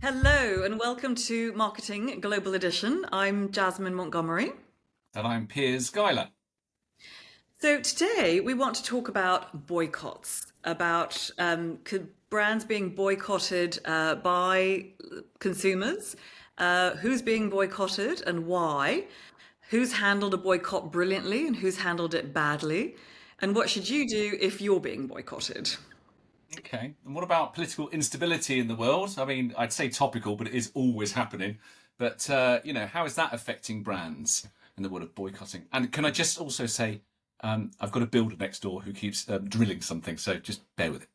Hello and welcome to Marketing Global Edition. I'm Jasmine Montgomery. And I'm Piers Guyler. So today we want to talk about boycotts, about brands being boycotted by consumers, who's being boycotted and why, who's handled a boycott brilliantly and who's handled it badly, and what should you do if you're being boycotted? Okay. And what about political instability in the world? I mean, I'd say topical, but it is always happening. But, how is that affecting brands in the world of boycotting? And can I just also say, I've got a builder next door who keeps drilling something, so just bear with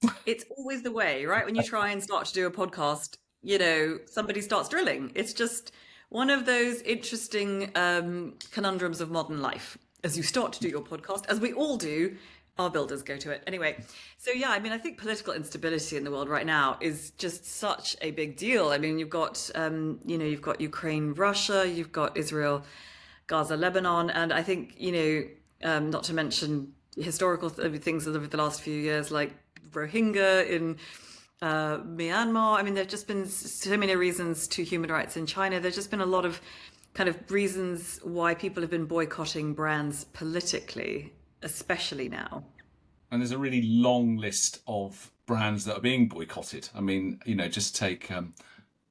it. It's always the way, right? When you try and start to do a podcast, somebody starts drilling. It's just one of those interesting conundrums of modern life. As you start to do your podcast, as we all do, our builders go to it. Anyway, so yeah, I mean, I think political instability in the world right now is just such a big deal. I mean, you've got, you've got Ukraine, Russia, you've got Israel, Gaza, Lebanon, and I think, not to mention historical things over the last few years, like Rohingya in Myanmar. I mean, there've just been so many reasons to human rights in China. There's just been a lot of kind of reasons why people have been boycotting brands politically, especially now. And there's a really long list of brands that are being boycotted. I mean, just take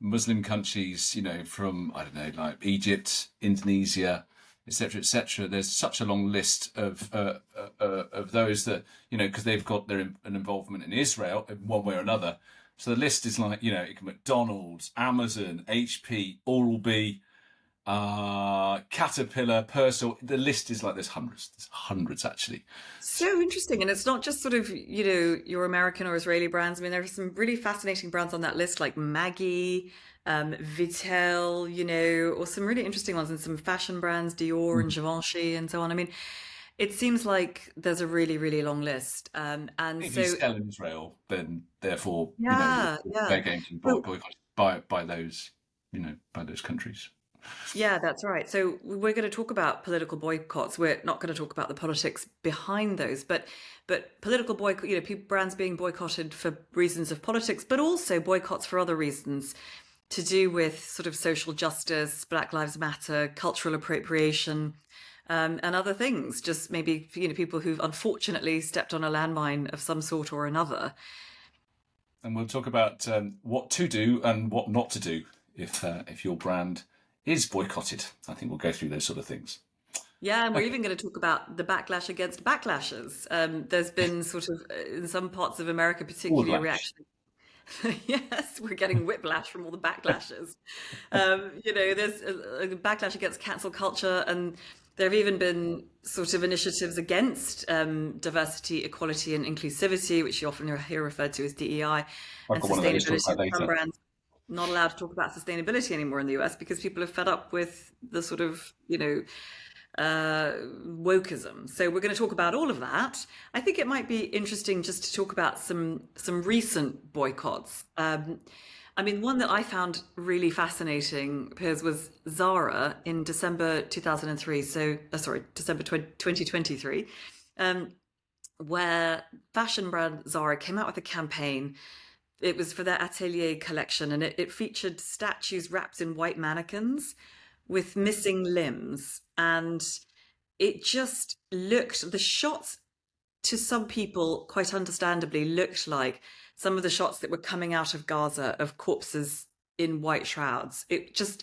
Muslim countries, from, I don't know, like Egypt, Indonesia, etc., etc. There's such a long list of those that, because they've got an involvement in Israel in one way or another. So the list is like, McDonald's, Amazon, HP, Oral-B, Caterpillar, Persol. The list is like there's hundreds actually. So interesting. And it's not just sort of, your American or Israeli brands. I mean, there are some really fascinating brands on that list, like Maggie, Vittel, or some really interesting ones, and some fashion brands, Dior and Givenchy and so on. I mean, it seems like there's a really, really long list. And If so, you sell in Israel, then therefore, yeah, they're going to be Well, boycotted by those, by those countries. yeah, that's right. So we're going to talk about political boycotts. We're not going to talk about the politics behind those, but political boycott, brands being boycotted for reasons of politics, but also boycotts for other reasons to do with sort of social justice, Black Lives Matter, cultural appropriation, and other things. Just maybe, people who've unfortunately stepped on a landmine of some sort or another. And we'll talk about what to do and what not to do if your brand is boycotted. I think we'll go through those sort of things. Yeah, and we're Okay. even going to talk about the backlash against backlashes. There's been sort of, in some parts of America, particularly a Boardlash. reaction. Yes, we're getting whiplash from all the backlashes. There's a backlash against cancel culture, and there have even been sort of initiatives against diversity, equality, and inclusivity, which you often hear referred to as DEI, I've and got one of those to talk sustainability. about Some later. brands not allowed to talk about sustainability anymore in the US because people are fed up with the sort of, wokeism. So we're going to talk about all of that. I think it might be interesting just to talk about some recent boycotts. I mean, one that I found really fascinating, Piers, was Zara in December 2003. So, sorry, December 2023, where fashion brand Zara came out with a campaign. It was for their Atelier collection, and it featured statues wrapped in white mannequins with missing limbs. And it just looked, the shots to some people, quite understandably, looked like some of the shots that were coming out of Gaza of corpses in white shrouds. It just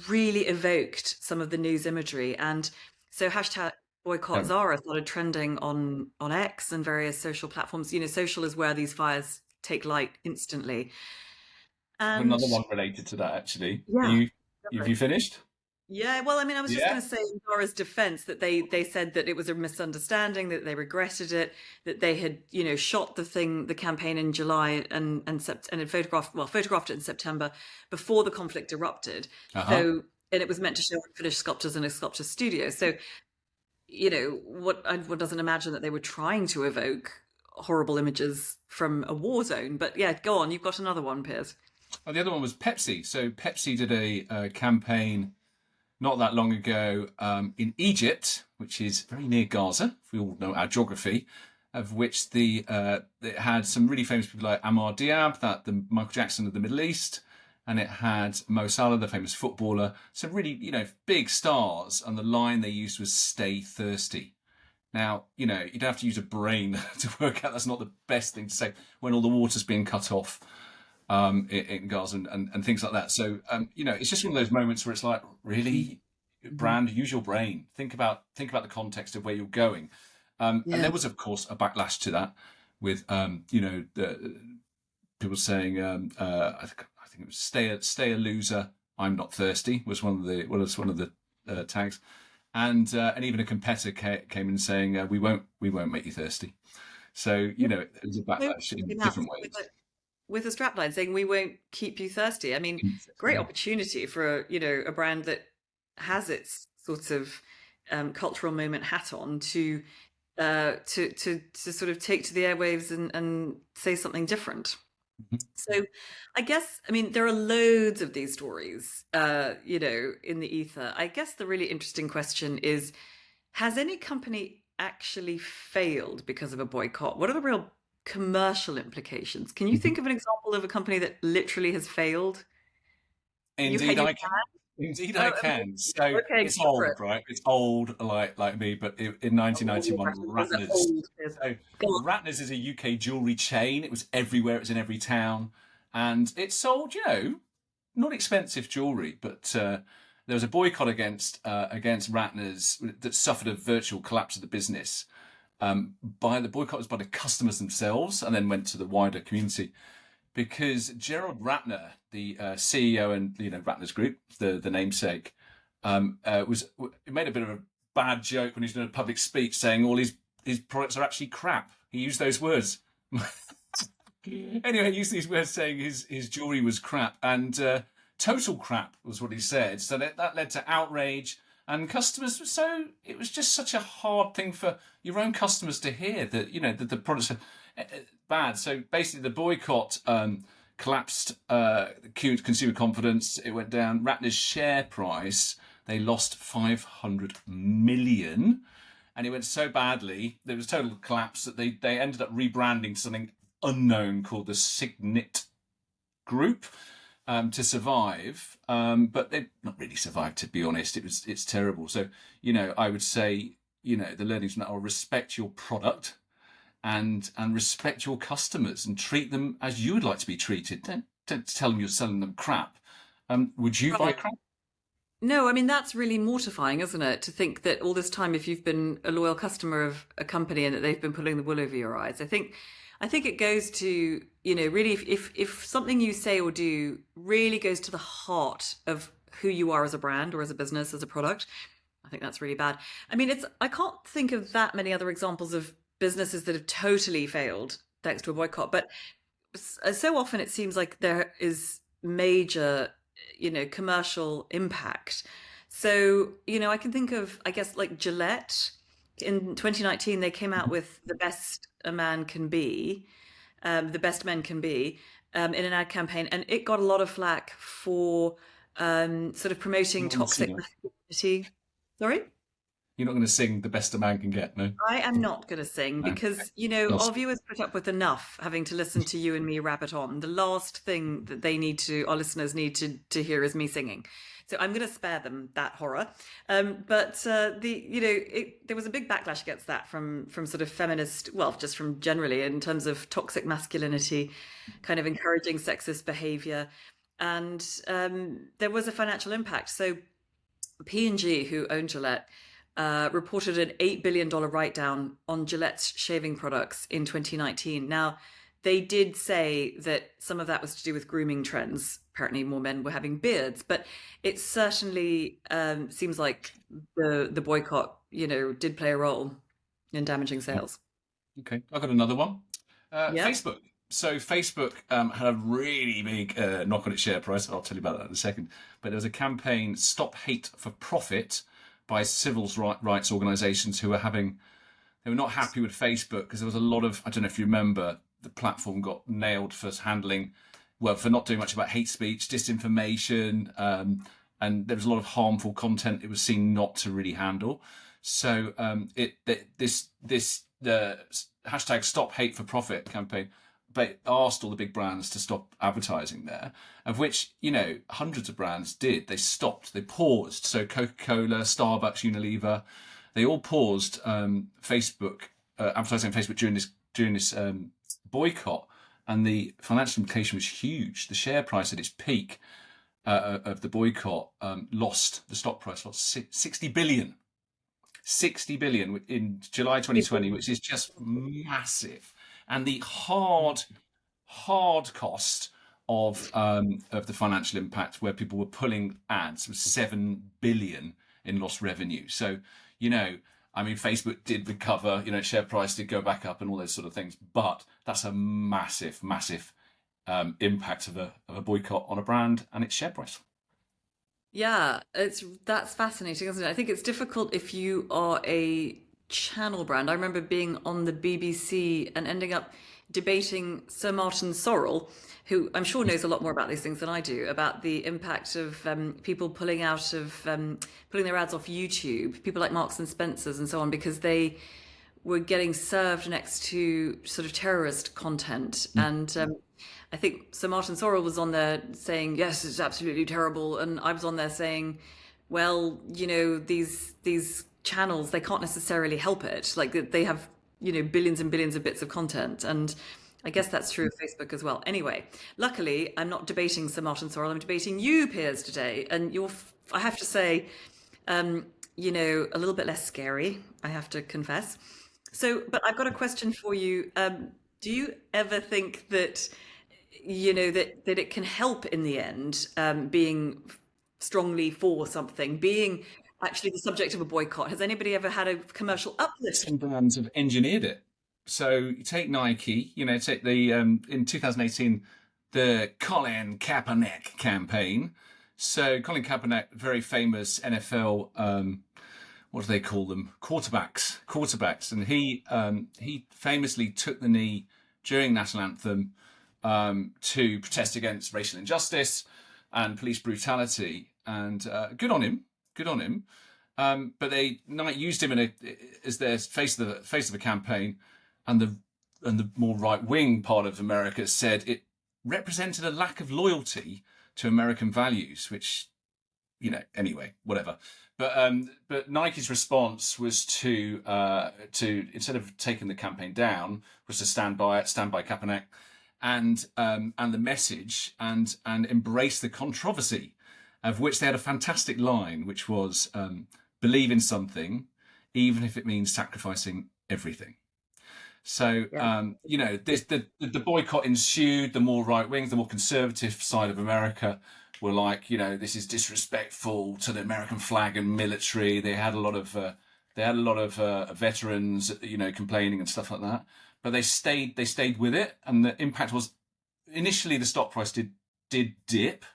really evoked some of the news imagery. And so hashtag boycott Um, Zara started trending on X and various social platforms. Social is where these fires take light instantly. And Another one related to that, actually. yeah, Have you finished? yeah, well, I mean, I was just Yeah. going to say in Zara's defense that they said that it was a misunderstanding, that they regretted it, that they had, shot the campaign in July and had photographed it in September before the conflict erupted. Uh-huh. So, and it was meant to show finished sculptures in a sculpture studio. So, one doesn't imagine that they were trying to evoke horrible images from a war zone. But yeah, go on. You've got another one, Piers. Oh, the other one was Pepsi. So Pepsi did a campaign not that long ago in Egypt, which is very near Gaza. If we all know our geography, of which it had some really famous people like Ammar Diab, the Michael Jackson of the Middle East, and it had Mo Salah, the famous footballer, some really, big stars, and the line they used was "Stay thirsty." Now, you don't have to use a brain to work out that's not the best thing to say when all the water's being cut off in Gaza and things like that. So, it's just one of those moments where it's like, really, brand, use your brain. Think about the context of where you're going. And there was, of course, a backlash to that with, the people saying, I think it was "Stay a loser, I'm not thirsty" was one of the tags. And even a competitor came in saying, we won't make you thirsty. So, it was a backlash in different ways. With a strapline saying, "We won't keep you thirsty." I mean, great opportunity for a brand that has its sort of cultural moment hat on to sort of take to the airwaves and say something different. So I guess, there are loads of these stories, in the ether. I guess the really interesting question is, has any company actually failed because of a boycott? What are the real commercial implications? Can you think of an example of a company that literally has failed? Indeed, I can. Indeed, I can. So okay, it's old, right? It's old, like me. But in 1991, Ratner's. So Ratner's is a UK jewellery chain. It was everywhere. It was in every town, and it sold, not expensive jewellery. But there was a boycott against Ratner's that suffered a virtual collapse of the business. By the boycott was by the customers themselves, and then went to the wider community. Because Gerald Ratner, the CEO and Ratner's Group, the namesake, made a bit of a bad joke when he was doing a public speech, saying all his products are actually crap. He used those words. Anyway, he used these words saying his jewellery was crap, and total crap was what he said. So that led to outrage and customers. So it was just such a hard thing for your own customers to hear that that the products are bad. So basically, the boycott collapsed consumer confidence. It went down. Ratner's share price, they lost 500 million, and it went so badly there was total collapse that they ended up rebranding something unknown called the Signet Group to survive. But they've not really survived, to be honest. It's terrible. So I would say the learnings from that are: respect your product. And respect your customers and treat them as you would like to be treated. Don't tell them you're selling them crap. Would you buy crap? No, that's really mortifying, isn't it? To think that all this time, if you've been a loyal customer of a company and that they've been pulling the wool over your eyes. I think it goes to, really, if something you say or do really goes to the heart of who you are as a brand or as a business, as a product, I think that's really bad. I can't think of that many other examples of businesses that have totally failed thanks to a boycott, but so often it seems like there is major commercial impact. So I can think of, I guess, like Gillette in 2019. They came out with "The Best a Man Can Be," "The Best Men Can Be," in an ad campaign, and it got a lot of flack for sort of promoting toxic masculinity. Sorry? You're not going to sing "The Best a Man Can Get," no? I am not going to sing because, our viewers put up with enough having to listen to you and me rabbit on. The last thing that our listeners need to hear is me singing. So I'm going to spare them that horror. But there was a big backlash against that from sort of feminist, well, just from generally in terms of toxic masculinity, kind of encouraging sexist behavior. And there was a financial impact. So P&G, who owned Gillette, reported an $8 billion write-down on Gillette's shaving products in 2019. Now, they did say that some of that was to do with grooming trends. Apparently more men were having beards, but it certainly seems like the boycott, did play a role in damaging sales. Okay, I've got another one. Facebook. So Facebook had a really big knock on its share price. I'll tell you about that in a second. But there was a campaign, "Stop Hate for Profit," by civil rights organisations they were not happy with Facebook because there was a lot of, I don't know if you remember, the platform got nailed for not doing much about hate speech, disinformation, and there was a lot of harmful content it was seen not to really handle. So the hashtag "Stop Hate for Profit" campaign asked all the big brands to stop advertising there, of which, you know, hundreds of brands did. They stopped, they paused. So Coca-Cola, Starbucks, Unilever, they all paused Facebook advertising on Facebook during this boycott, and the financial implication was huge. The share price at its peak of the boycott the stock price lost 60 billion. 60 billion in July 2020, which is just massive. And the hard cost of the financial impact, where people were pulling ads, was 7 billion in lost revenue. So, you know, I mean, Facebook did recover, you know, share price did go back up and all those sort of things, but that's a massive impact of a boycott on a brand and its share price. Yeah, that's fascinating, isn't it? I think it's difficult if you are a channel brand. I remember being on the BBC and ending up debating Sir Martin Sorrell, who I'm sure knows a lot more about these things than I do, about the impact of people pulling their ads off YouTube, people like Marks and Spencers and so on, because they were getting served next to sort of terrorist content. And I think Sir Martin Sorrell was on there saying, yes, it's absolutely terrible. And I was on there saying, well, you know, these channels, they can't necessarily help it. Like, they have, you know, billions and billions of bits of content. And I guess that's true of Facebook as well. Anyway, luckily, I'm not debating Sir Martin Sorrell. I'm debating you, Piers, today. And I have to say, you know, a little bit less scary, I have to confess. So, but I've got a question for you. Do you ever think that, you know, that it can help in the end, being strongly for something, being actually the subject of a boycott? Has anybody ever had a commercial uplift? Some brands have engineered it. So you take Nike, you know, take the in 2018 the Colin Kaepernick campaign. So Colin Kaepernick, very famous NFL, what do they call them? Quarterbacks, and he famously took the knee during national anthem to protest against racial injustice and police brutality. And good on him. But Nike used him as their face of the campaign, and the more right-wing part of America said it represented a lack of loyalty to American values, which, you know, anyway, whatever. But Nike's response was to instead of taking the campaign down, was to stand by Kaepernick and the message and embrace the controversy, of which they had a fantastic line, which was believe in something, even if it means sacrificing everything. So, you know, the boycott ensued. The more right wing, the more conservative side of America were like, you know, this is disrespectful to the American flag and military. They had a lot of veterans, you know, complaining and stuff like that. But they stayed with it, and the impact was initially the stock price did dip,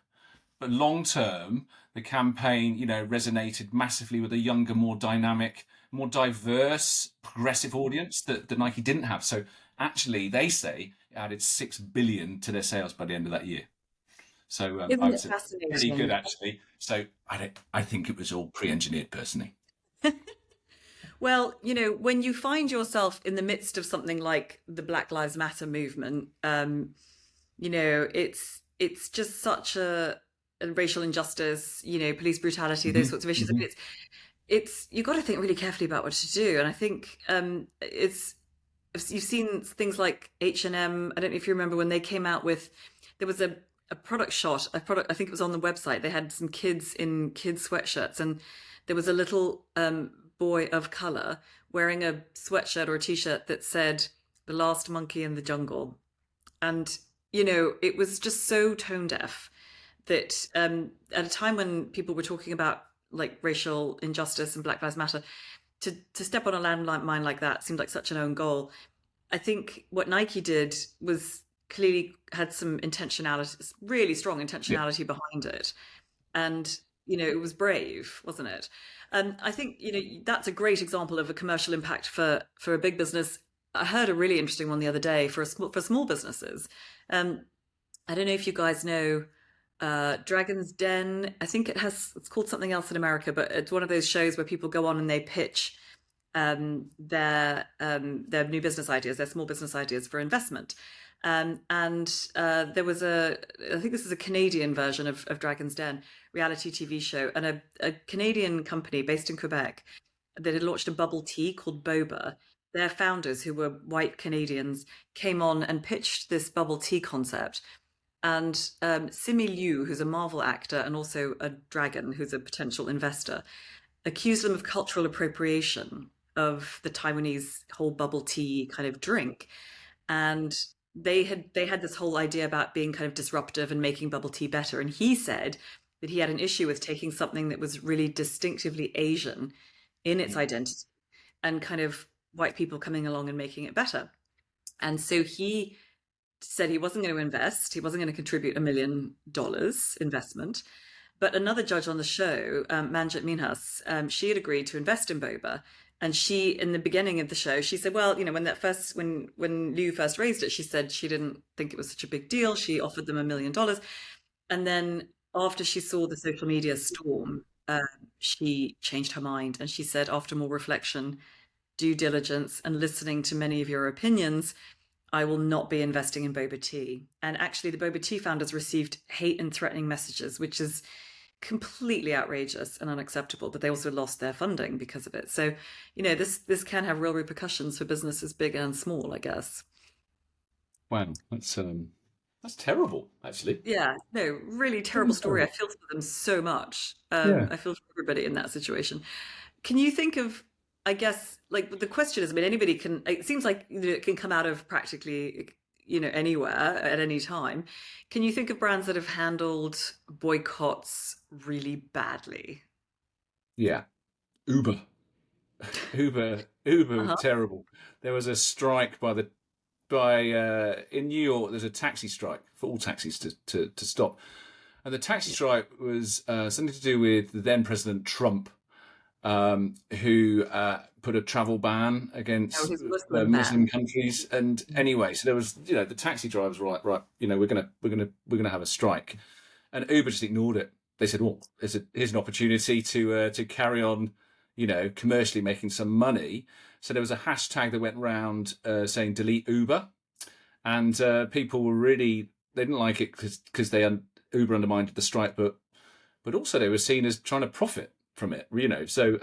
but long term the campaign, you know, resonated massively with a younger, more dynamic, more diverse, progressive audience that Nike didn't have. So actually, they say it added 6 billion to their sales by the end of that year. So Isn't I it would say fascinating? pretty good, actually. So I think it was all pre-engineered, personally. Well, you know, when you find yourself in the midst of something like the Black Lives Matter movement, you know, it's just such a racial injustice, you know, police brutality, those sorts of issues. I mean, it's you've got to think really carefully about what to do. And I think you've seen things like H&M. I don't know if you remember when they came out with, there was a product shot, I think it was on the website. They had some kids in kids sweatshirts, and there was a little boy of color wearing a sweatshirt or a t-shirt that said "The Last Monkey in the Jungle," and you know, it was just so tone deaf that at a time when people were talking about like racial injustice and Black Lives Matter, to step on a landmine like that seemed like such an own goal. I think what Nike did was clearly had some intentionality, really strong intentionality behind it, and you know, it was brave, wasn't it? I think, you know, that's a great example of a commercial impact for a big business. I heard a really interesting one the other day for small businesses. I don't know if you guys know Dragon's Den. I think it's called something else in America, but it's one of those shows where people go on and they pitch their new business ideas, their small business ideas for investment. There was I think this is a Canadian version of Dragon's Den reality TV show, and a Canadian company based in Quebec that had launched a bubble tea called Boba. Their founders, who were white Canadians, came on and pitched this bubble tea concept. And Simu Liu, who's a Marvel actor and also a dragon who's a potential investor, accused them of cultural appropriation of the Taiwanese whole bubble tea kind of drink. And they had this whole idea about being kind of disruptive and making bubble tea better. And he said that he had an issue with taking something that was really distinctively Asian in its identity and kind of white people coming along and making it better. And so he said he wasn't going to invest, he wasn't going to contribute $1 million investment. But another judge on the show, Manjit Minhas, she had agreed to invest in Boba. And she, in the beginning of the show, she said, well, you know, when Liu first raised it, she said she didn't think it was such a big deal. She offered them $1 million. And then after she saw the social media storm, she changed her mind. And she said, after more reflection, due diligence, and listening to many of your opinions, I will not be investing in boba tea. And actually, the boba tea founders received hate and threatening messages, which is completely outrageous and unacceptable, but they also lost their funding because of it. So, you know, this can have real repercussions for businesses big and small, I guess. Wow, that's terrible, actually. Yeah, no, really terrible story. I feel for them so much. I feel for everybody in that situation. Can you think of, I guess, like the question is, I mean, anybody can, it seems like, you know, it can come out of practically, you know, anywhere at any time. Can you think of brands that have handled boycotts really badly? Yeah. Uber. Uber was terrible. There was a strike in New York. There's a taxi strike for all taxis to stop, and the taxi strike was something to do with the then President Trump, who put a travel ban against Muslim countries. And anyway, so there was, you know, the taxi drivers were like, right, you know, we're gonna have a strike, and Uber just ignored it. They said, well, here's an opportunity to carry on, you know, commercially making some money. So there was a hashtag that went around saying delete Uber, and people were really, they didn't like it because Uber undermined the strike, but also they were seen as trying to profit from it, you know. So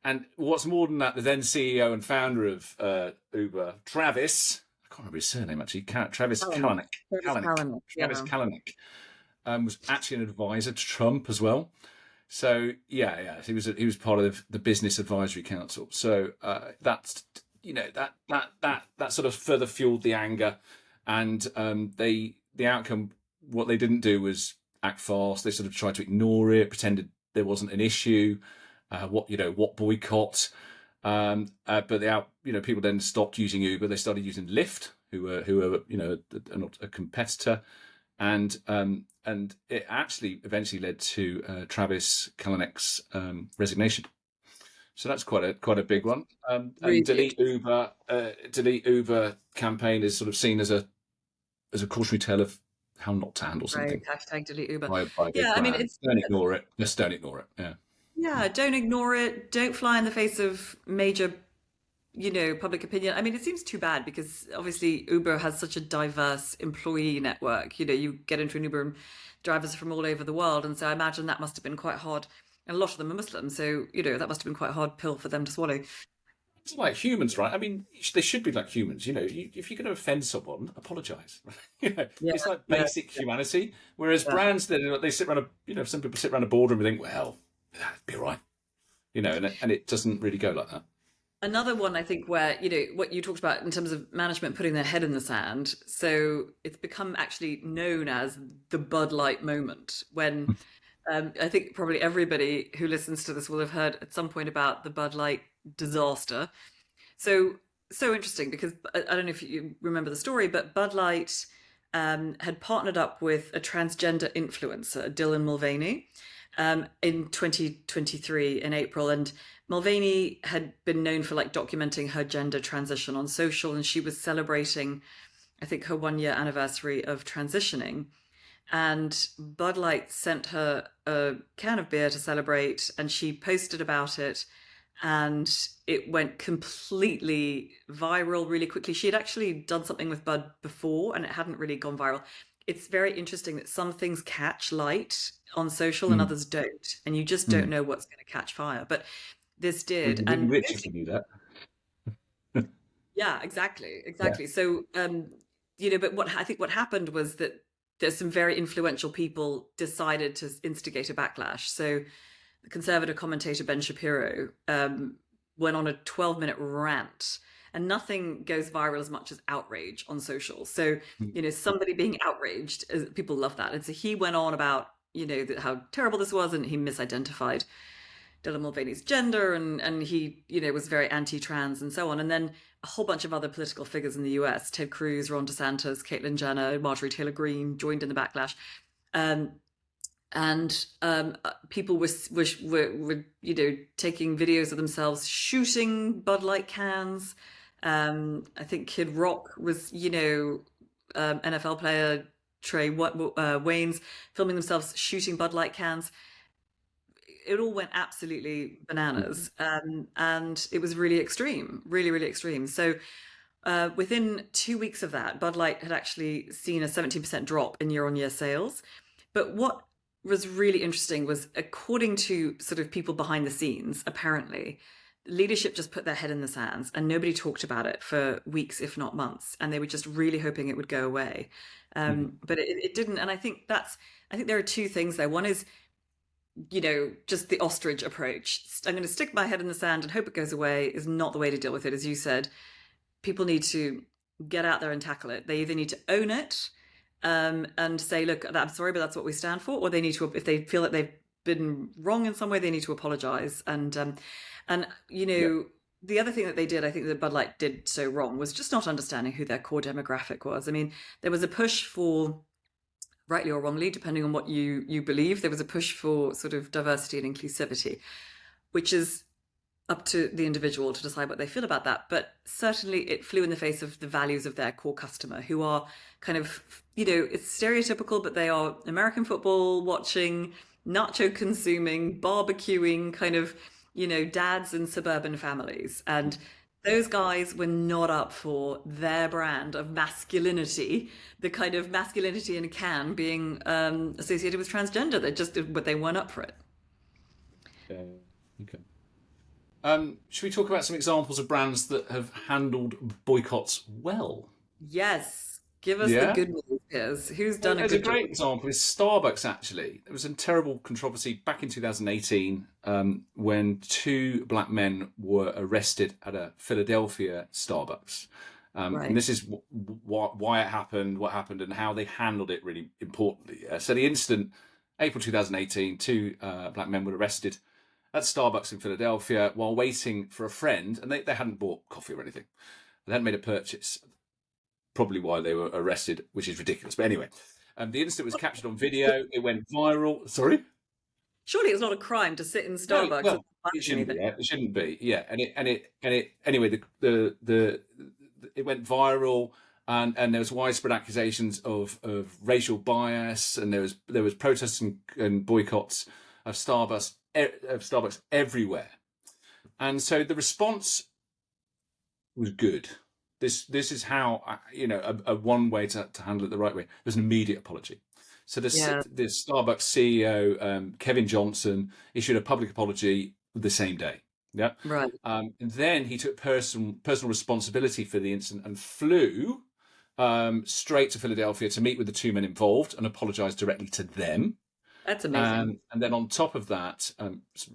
and what's more than that, the then CEO and founder of Uber, Travis, I can't remember his surname actually, Travis Kalanick. Travis Kalanick was actually an advisor to Trump as well. So yeah, he was part of the Business Advisory Council. So that's, you know, that sort of further fueled the anger, and the outcome, what they didn't do was act fast. They sort of tried to ignore it, pretended there wasn't an issue. What boycott? But people then stopped using Uber. They started using Lyft, who were you know, a competitor, and it actually eventually led to Travis Kalanick's resignation. So that's quite a big one. And delete Uber campaign is sort of seen as a cautionary tale of how not to handle something. Right, hashtag delete Uber. By I mean, don't ignore it. Just don't ignore it. Yeah. Yeah, don't ignore it. Don't fly in the face of major, you know, public opinion. I mean, it seems too bad because obviously Uber has such a diverse employee network. You know, you get into an Uber and drivers are from all over the world. And so I imagine that must have been quite hard. And a lot of them are Muslim. So, you know, that must have been quite a hard pill for them to swallow. It's like humans, right? I mean, they should be like humans. You know, if you're going to offend someone, apologise. You know, it's like basic humanity. Whereas brands, they sit around some people sit around a boardroom and think, well, that'd be all right. You know, and it doesn't really go like that. Another one, I think, where, you know, what you talked about in terms of management putting their head in the sand. So it's become actually known as the Bud Light moment, when I think probably everybody who listens to this will have heard at some point about the Bud Light disaster. So interesting, because I don't know if you remember the story, but Bud Light had partnered up with a transgender influencer, Dylan Mulvaney, in 2023 in April. And Mulvaney had been known for like documenting her gender transition on social, and she was celebrating, I think, her 1 year anniversary of transitioning. And Bud Light sent her a can of beer to celebrate, and she posted about it. and it went completely viral really quickly. She had actually done something with Bud before, and it hadn't really gone viral. It's very interesting that some things catch light on social and Mm. others don't, and you just don't Mm. know what's going to catch fire. But this Well, did, Little and Richard can do that. yeah, exactly, Yeah. exactly. So, but I think what happened was that there's some very influential people decided to instigate a backlash. So, the conservative commentator Ben Shapiro went on a 12-minute rant, and nothing goes viral as much as outrage on social. So, Mm. somebody being outraged, people love that. And so he went on about, how terrible this was, and he misidentified Dylan Mulvaney's gender, and he, was very anti-trans and so on. And then a whole bunch of other political figures in the US, Ted Cruz, Ron DeSantis, Caitlyn Jenner, Marjorie Taylor Greene, joined in the backlash. And people were taking videos of themselves shooting Bud Light cans. I think Kid Rock was, NFL player Trey Waynes filming themselves shooting Bud Light cans. It all went absolutely bananas, and it was really extreme, really, really extreme. So within 2 weeks of that, Bud Light had actually seen a 17% drop in year-on-year sales. But what was really interesting was, according to sort of people behind the scenes, apparently, leadership just put their head in the sands and nobody talked about it for weeks, if not months. And they were just really hoping it would go away. But it didn't. And I think there are two things there. One is, just the ostrich approach. I'm going to stick my head in the sand and hope it goes away is not the way to deal with it. As you said, people need to get out there and tackle it. They either need to own it and say, look, I'm sorry, but that's what we stand for, or they need to, if they feel that they've been wrong in some way, they need to apologize. And the other thing that they did, I think that Bud Light did so wrong, was just not understanding who their core demographic was. I mean, there was a push for, rightly or wrongly, depending on what you believe, there was a push for sort of diversity and inclusivity, which is up to the individual to decide what they feel about that. But certainly it flew in the face of the values of their core customer, who are kind of, it's stereotypical, but they are American football watching, nacho consuming, barbecuing kind of, dads in suburban families. And those guys were not up for their brand of masculinity, the kind of masculinity in a can being associated with transgender. But they weren't up for it. Okay. Should we talk about some examples of brands that have handled boycotts well? Yes. Give us the good news, Piers. Who's done a good job? There's a great example is Starbucks, actually. There was a terrible controversy back in 2018 when two black men were arrested at a Philadelphia Starbucks. Right. And this is why it happened, what happened, and how they handled it really importantly. So the incident, April 2018, two black men were arrested at Starbucks in Philadelphia while waiting for a friend, and they hadn't bought coffee or anything. They hadn't made a purchase, probably why they were arrested, which is ridiculous. But anyway, the incident was captured on video. It went viral. Sorry? Surely it's not a crime to sit in Starbucks. No, well, it shouldn't be. It shouldn't be. Yeah, and it. Anyway, it went viral, and there was widespread accusations of racial bias, and there was protests and boycotts of Starbucks everywhere, and so the response was good. This is how a one way to handle it the right way. There's an immediate apology. So the Starbucks CEO Kevin Johnson issued a public apology the same day. Yeah, right. And then he took personal responsibility for the incident and flew straight to Philadelphia to meet with the two men involved and apologise directly to them. That's amazing. And then on top of that,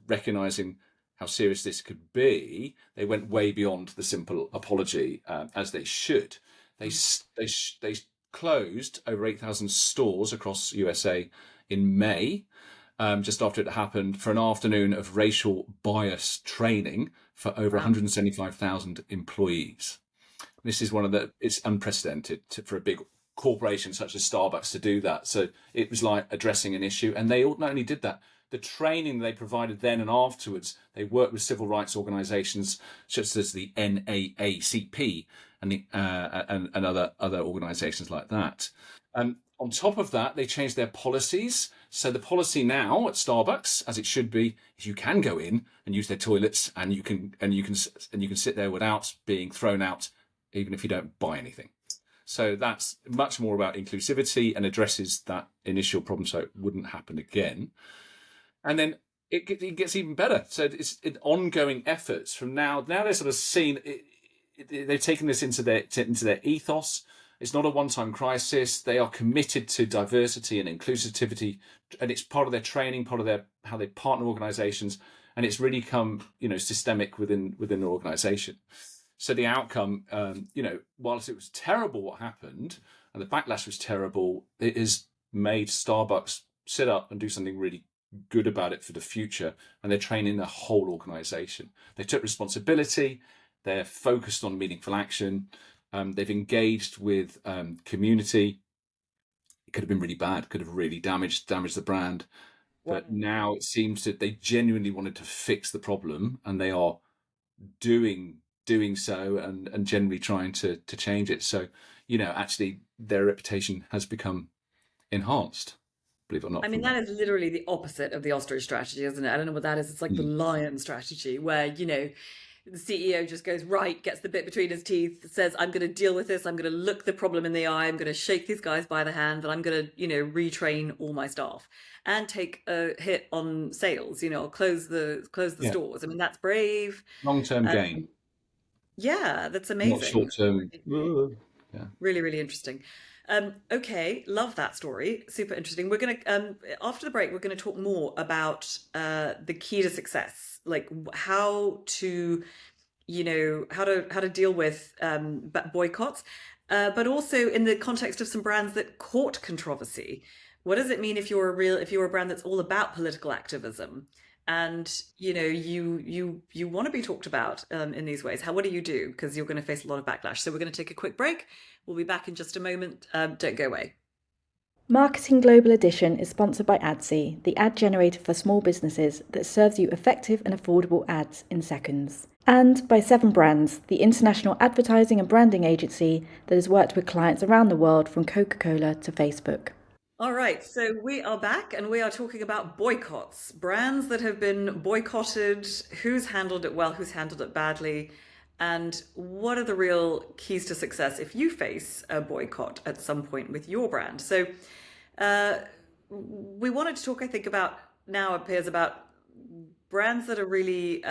recognising how serious this could be, they went way beyond the simple apology, as they should. They closed over 8,000 stores across USA in May, just after it happened, for an afternoon of racial bias training for over 175,000 employees. This is it's unprecedented for a big corporation such as Starbucks to do that. So it was like addressing an issue. And they not only did that, the training they provided then and afterwards, they worked with civil rights organisations such as the NAACP and other organisations like that. On top of that, they changed their policies. So the policy now at Starbucks, as it should be, is you can go in and use their toilets, and you can sit there without being thrown out, even if you don't buy anything. So that's much more about inclusivity and addresses that initial problem, so it wouldn't happen again. And then it gets even better. So it's an ongoing efforts from now. Now they're sort of seen. They've taken this into their ethos. It's not a one-time crisis. They are committed to diversity and inclusivity, and it's part of their training, part of how they partner organisations, and it's really come, systemic within the organisation. So the outcome, whilst it was terrible what happened, and the backlash was terrible, it has made Starbucks sit up and do something really good about it for the future, and they're training the whole organisation. They took responsibility. They're focused on meaningful action. They've engaged with community. It could have been really bad, could have really damaged the brand. But now it seems that they genuinely wanted to fix the problem, and they are doing so and generally trying to change it. So, actually their reputation has become enhanced, believe it or not. I mean, that is literally the opposite of the ostrich strategy, isn't it? I don't know what that is. It's like the lion strategy, where, the CEO just goes, right, gets the bit between his teeth, says, I'm going to deal with this. I'm going to look the problem in the eye. I'm going to shake these guys by the hand, and I'm going to, retrain all my staff and take a hit on sales, close the stores. I mean, that's brave. Long-term gain. Yeah, that's amazing. Not short-term. Yeah. Really, really interesting. Okay, love that story. Super interesting. We're going to, after the break, we're going to talk more about the key to success, like how to, how to deal with boycotts, but also in the context of some brands that caught controversy. What does it mean if you're a brand that's all about political activism, and you want to be talked about in these ways? What do you do? Because you're going to face a lot of backlash. So we're going to take a quick break. We'll be back in just a moment. Don't go away. Marketing Global Edition is sponsored by 𝐒𝐴𝐧𝐧𝐶, the ad generator for small businesses that serves you effective and affordable ads in seconds. And by 7 Brands, the international advertising and branding agency that has worked with clients around the world from Coca-Cola to Facebook. All right, so we are back and we are talking about boycotts, brands that have been boycotted, who's handled it well, who's handled it badly, and what are the real keys to success if you face a boycott at some point with your brand. So we wanted to talk, I think, about brands that are really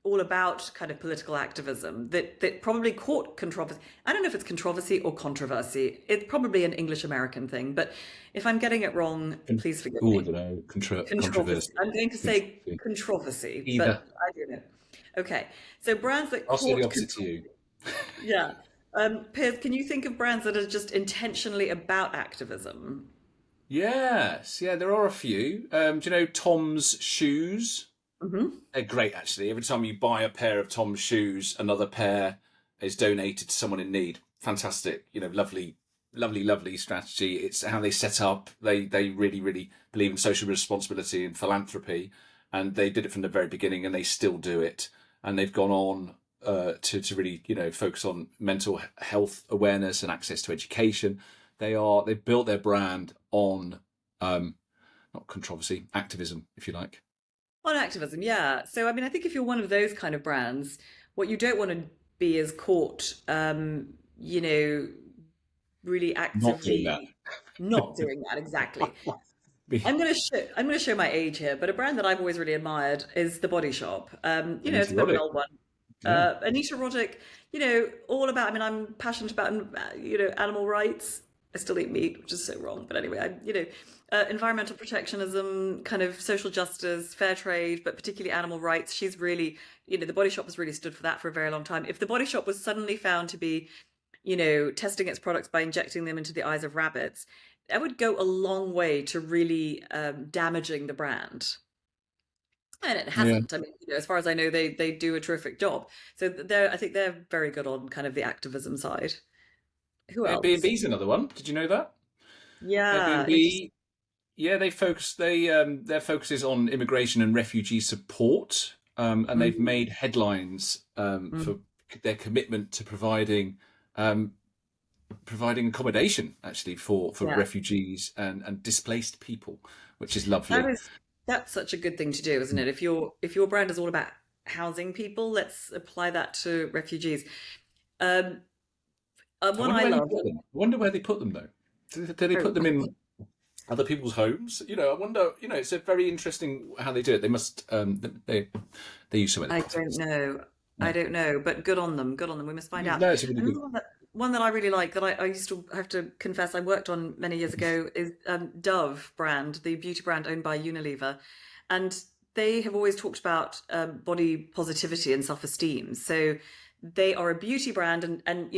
all about kind of political activism that probably caught controversy. I don't know if it's controversy or controversy. It's probably an English American thing, but if I'm getting it wrong, please forgive me. I don't know. Controversy. I'm going to say controversy, either. But I don't know. Okay, so brands that I'll say the opposite to you. Yeah. Piers, can you think of brands that are just intentionally about activism? Yes, yeah, there are a few. Do you know Tom's shoes? Mm-hmm. They're great, actually. Every time you buy a pair of Tom's shoes, another pair is donated to someone in need. Fantastic, lovely strategy. It's how they set up. They really, really believe in social responsibility and philanthropy, and they did it from the very beginning, and they still do it. And they've gone on to really, focus on mental health awareness and access to education. They've built their brand on not controversy, activism, if you like. On activism, yeah. So, I mean, I think if you're one of those kind of brands, what you don't want to be is caught, really actively not doing that. Exactly. I'm going to show my age here, but a brand that I've always really admired is The Body Shop. It's a bit of an old one. Yeah. Anita Roddick, all about. I mean, I'm passionate about, animal rights. I still eat meat, which is so wrong. But anyway, environmental protectionism, kind of social justice, fair trade, but particularly animal rights. She's really, The Body Shop has really stood for that for a very long time. If The Body Shop was suddenly found to be, testing its products by injecting them into the eyes of rabbits, that would go a long way to really damaging the brand. And it hasn't. Yeah. I mean, as far as I know, they do a terrific job. So I think they're very good on kind of the activism side. Who else? Airbnb's another one. Did you know that? Yeah. Airbnb, they focus. Their focus is on immigration and refugee support, and they've made headlines for their commitment to providing accommodation actually for refugees and displaced people, which is lovely. That's such a good thing to do, isn't it? If your brand is all about housing people, let's apply that to refugees. One I love. I wonder where they put them though. Do they put them in other people's homes? I wonder. It's a very interesting how they do it. They must. They use something. I don't know. No. I don't know, but good on them. Good on them. We must find out. No, it's really good. One that I really like, that I used to have to confess I worked on many years ago, is Dove brand, the beauty brand owned by Unilever. And they have always talked about body positivity and self-esteem. So they are a beauty brand. And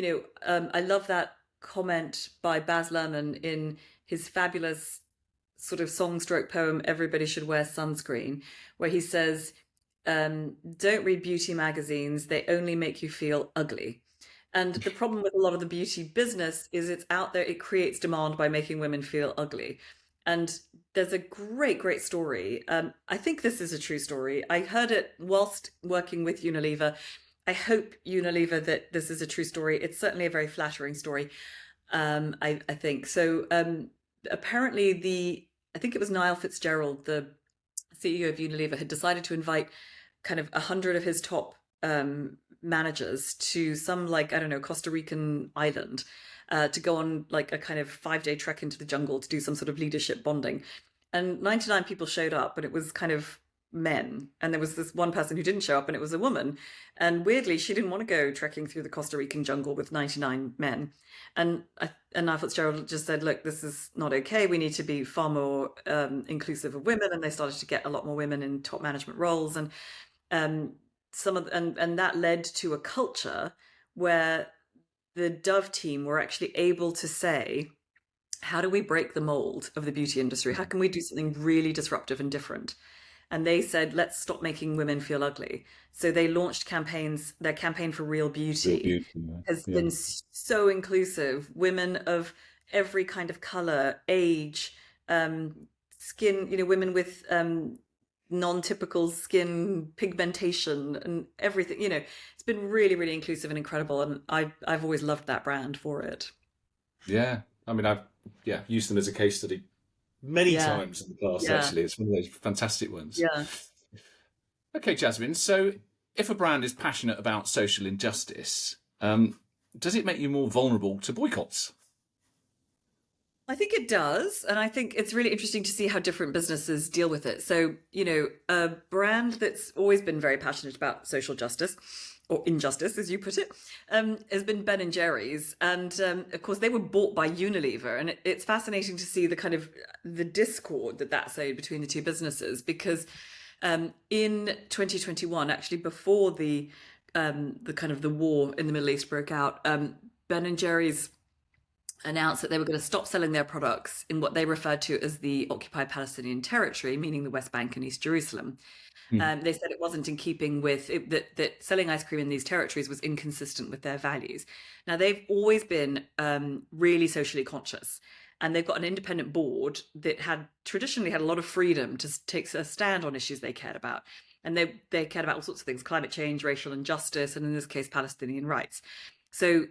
I love that comment by Baz Luhrmann in his fabulous sort of song-stroke poem, Everybody Should Wear Sunscreen, where he says, don't read beauty magazines. They only make you feel ugly. And the problem with a lot of the beauty business is it's out there, it creates demand by making women feel ugly. And there's a great story. I think this is a true story. I heard it whilst working with Unilever. I hope, Unilever, that this is a true story. It's certainly a very flattering story, I think. So apparently I think it was Niall Fitzgerald, the CEO of Unilever, had decided to invite kind of 100 of his top managers to some, like, I don't know, Costa Rican island to go on like a kind of 5-day trek into the jungle to do some sort of leadership bonding. And 99 people showed up, and it was kind of men. And there was this one person who didn't show up, and it was a woman. And weirdly, she didn't want to go trekking through the Costa Rican jungle with 99 men. And Niall Fitzgerald just said, look, this is not okay. We need to be far more inclusive of women. And they started to get a lot more women in top management roles. And and that led to a culture where the Dove team were actually able to say, how do we break the mold of the beauty industry? How can we do something really disruptive and different? And they said, let's stop making women feel ugly. So they launched campaigns. Their campaign for Real Beauty, has been so inclusive. Women of every kind of color, age, skin, women with non-typical skin pigmentation and everything. It's been really, really inclusive and incredible. And I've always loved that brand for it. Yeah. I mean, I've used them as a case study many times in the past, actually. It's one of those fantastic ones. Yeah. Okay, Jasmine. So if a brand is passionate about social injustice, does it make you more vulnerable to boycotts? I think it does. And I think it's really interesting to see how different businesses deal with it. So, a brand that's always been very passionate about social justice, or injustice, as you put it, has been Ben & Jerry's. And of course, they were bought by Unilever. And it's fascinating to see the kind of the discord that sowed between the two businesses, because in 2021, actually before the kind of the war in the Middle East broke out, Ben & Jerry's announced that they were going to stop selling their products in what they referred to as the occupied Palestinian territory, meaning the West Bank and East Jerusalem. They said it wasn't in keeping with that selling ice cream in these territories was inconsistent with their values. Now, they've always been really socially conscious, and they've got an independent board that had traditionally had a lot of freedom to take a stand on issues they cared about. And they cared about all sorts of things: climate change, racial injustice, and in this case, Palestinian rights. So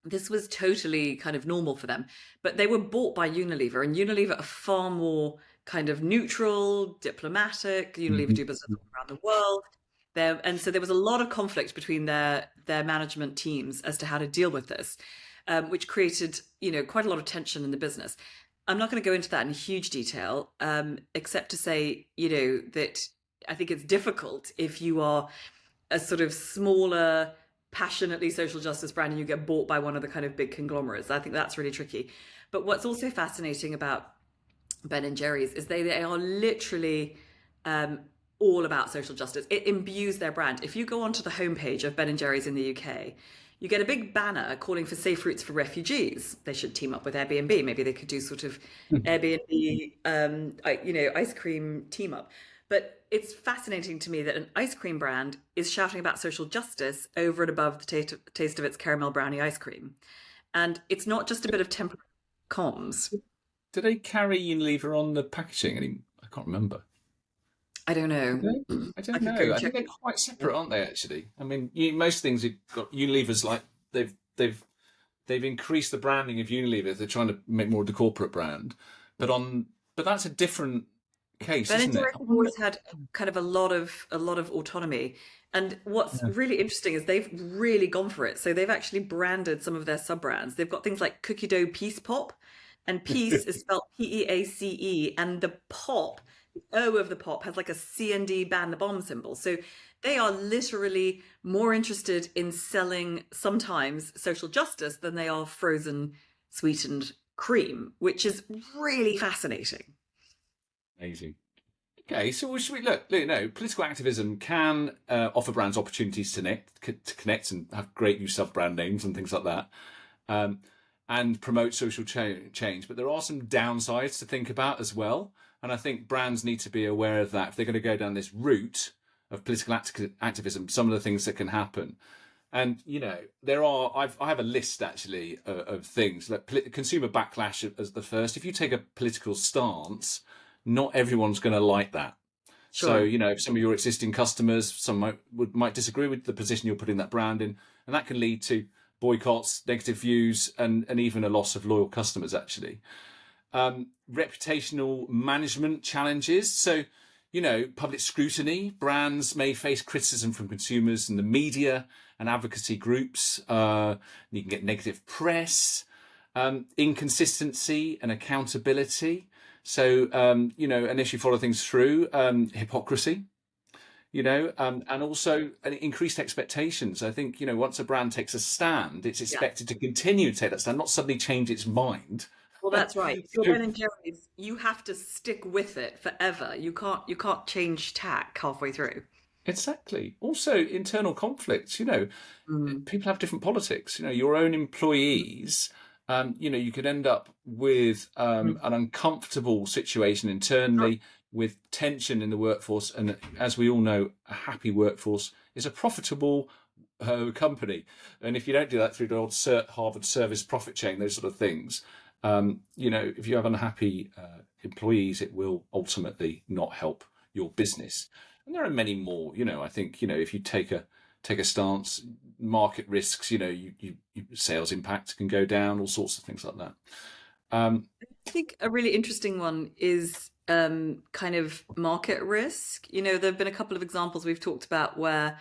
this was totally kind of normal for them. But they were bought by Unilever, and Unilever are far more kind of neutral, diplomatic. Unilever do business all around the world. And so there was a lot of conflict between their management teams as to how to deal with this, which created, quite a lot of tension in the business. I'm not going to go into that in huge detail, except to say, that I think it's difficult if you are a sort of smaller, passionately social justice brand and you get bought by one of the kind of big conglomerates. I think that's really tricky. But what's also fascinating about Ben & Jerry's is they are literally all about social justice. It imbues their brand. If you go onto the homepage of Ben & Jerry's in the UK, you get a big banner calling for safe routes for refugees. They should team up with Airbnb. Maybe they could do sort of Airbnb, ice cream team up. But it's fascinating to me that an ice cream brand is shouting about social justice over and above the taste of its caramel brownie ice cream. And it's not just a bit of temporary comms. Do they carry Unilever on the packaging? I can't remember. I don't know. I don't I could go know. I check. think they're quite separate, aren't they? Actually, I mean, most things you've got Unilever's like they've increased the branding of Unilever. They're trying to make more of the corporate brand, but that's a different case, Ben and isn't it? Jerry's have always had kind of a lot of autonomy. And what's Yeah. really interesting is they've really gone for it. So they've actually branded some of their sub brands. They've got things like cookie dough Peace Pop, and Peace is spelled Peace, and the pop, the O of the pop has like a C and D ban the bomb symbol. So they are literally more interested in selling sometimes social justice than they are frozen sweetened cream, which is really fascinating. Amazing. Okay, so should we look? Political activism can offer brands opportunities to connect and have great new sub-brand names and things like that, and promote social change. But there are some downsides to think about as well, and I think brands need to be aware of that if they're going to go down this route of political activism. Some of the things that can happen, and there are. I have a list actually of things like consumer backlash as the first. If you take a political stance, not everyone's going to like that. Sure. So, if some of your existing customers, some might disagree with the position you're putting that brand in, and that can lead to boycotts, negative views, and even a loss of loyal customers, actually. Reputational management challenges. So, public scrutiny. Brands may face criticism from consumers and the media and advocacy groups. You can get negative press, inconsistency and accountability. So, unless you follow things through, hypocrisy, and also increased expectations. I think, once a brand takes a stand, it's expected to continue to take that stand, not suddenly change its mind. Well, that's right. If you're Ben and Jerry's, you have to stick with it forever. You can't change tack halfway through. Exactly. Also, internal conflicts. People have different politics. Your own employees. You could end up with an uncomfortable situation internally with tension in the workforce. And as we all know, a happy workforce is a profitable company. And if you don't do that through the old Harvard service profit chain, those sort of things, if you have unhappy employees, it will ultimately not help your business. And there are many more. I think, if you take a stance, market risks, you sales impact can go down, all sorts of things like that. I think a really interesting one is kind of market risk. There have been a couple of examples we've talked about where,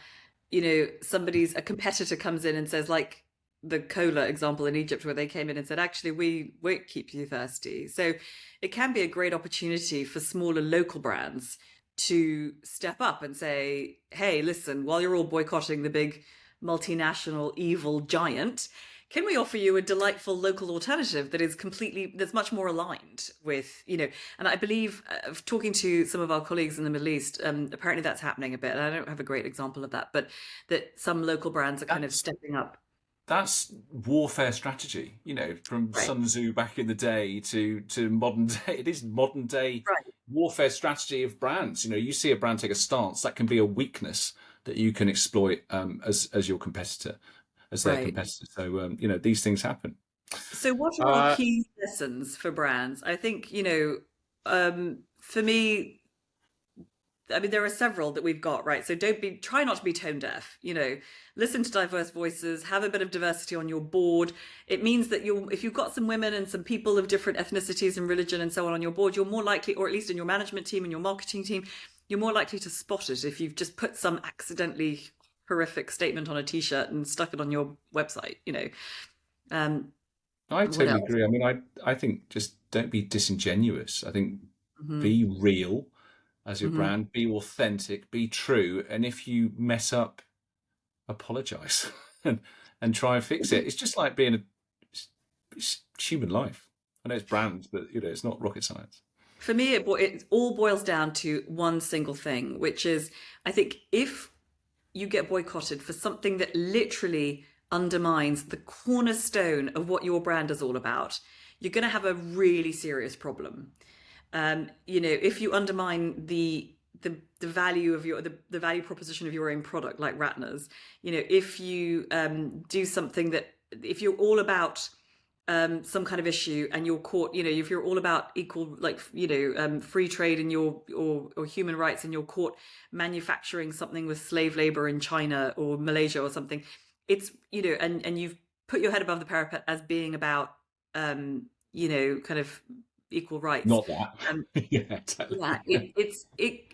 a competitor comes in and says, like the cola example in Egypt, where they came in and said, actually, we won't keep you thirsty. So it can be a great opportunity for smaller local brands to step up and say, hey, listen, while you're all boycotting the big multinational evil giant, can we offer you a delightful local alternative that's much more aligned with, and I believe, talking to some of our colleagues in the Middle East, apparently that's happening a bit. And I don't have a great example of that, but that some local brands are kind of stepping up. That's warfare strategy, from Sun Tzu back in the day to modern day. It is modern day warfare strategy of brands. You see a brand take a stance, that can be a weakness that you can exploit as your competitor, as their competitor. So, these things happen. So what are our key lessons for brands? I think, for me, there are several that we've got, right? So try not to be tone deaf, listen to diverse voices, have a bit of diversity on your board. It means that if you've got some women and some people of different ethnicities and religion and so on your board, you're more likely, or at least in your management team and your marketing team, you're more likely to spot it if you've just put some accidentally horrific statement on a t-shirt and stuck it on your website, I totally agree. I think just don't be disingenuous. I think be real as your brand, be authentic, be true. And if you mess up, apologize and try and fix it. It's just like being it's human life. I know it's brands, but it's not rocket science. For me, it all boils down to one single thing, which is, I think if you get boycotted for something that literally undermines the cornerstone of what your brand is all about, you're going to have a really serious problem. If you undermine the value of the value proposition of your own product, like Ratner's, if you do something if you're all about some kind of issue and you're caught, if you're all about equal, like, free trade and or human rights, and you're caught manufacturing something with slave labor in China or Malaysia or something, it's, and you've put your head above the parapet as being about, kind of equal rights. Not that. Yeah, totally. Yeah,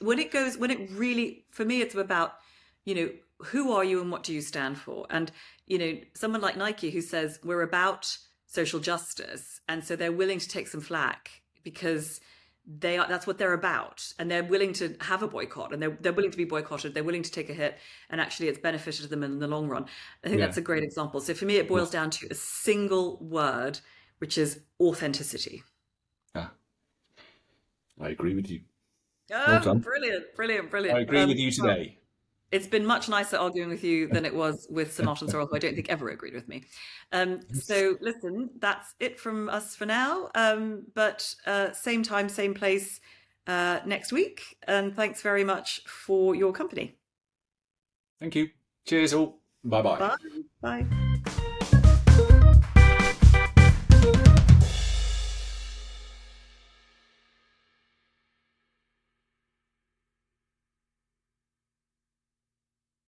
when it really, for me, it's about, who are you and what do you stand for? And, someone like Nike who says we're about social justice, and so they're willing to take some flack because that's what they're about, and they're willing to have a boycott, and they're willing to be boycotted, they're willing to take a hit, and actually it's benefited them in the long run. I think that's a great example. So for me, it boils down to a single word, which is authenticity. I agree with you. Oh, well, brilliant. I agree with you today. It's been much nicer arguing with you than it was with Sir Martin Sorrell, who I don't think ever agreed with me. So listen, that's it from us for now. But same time, same place next week. And thanks very much for your company. Thank you. Cheers all. Bye-bye. Bye. Bye.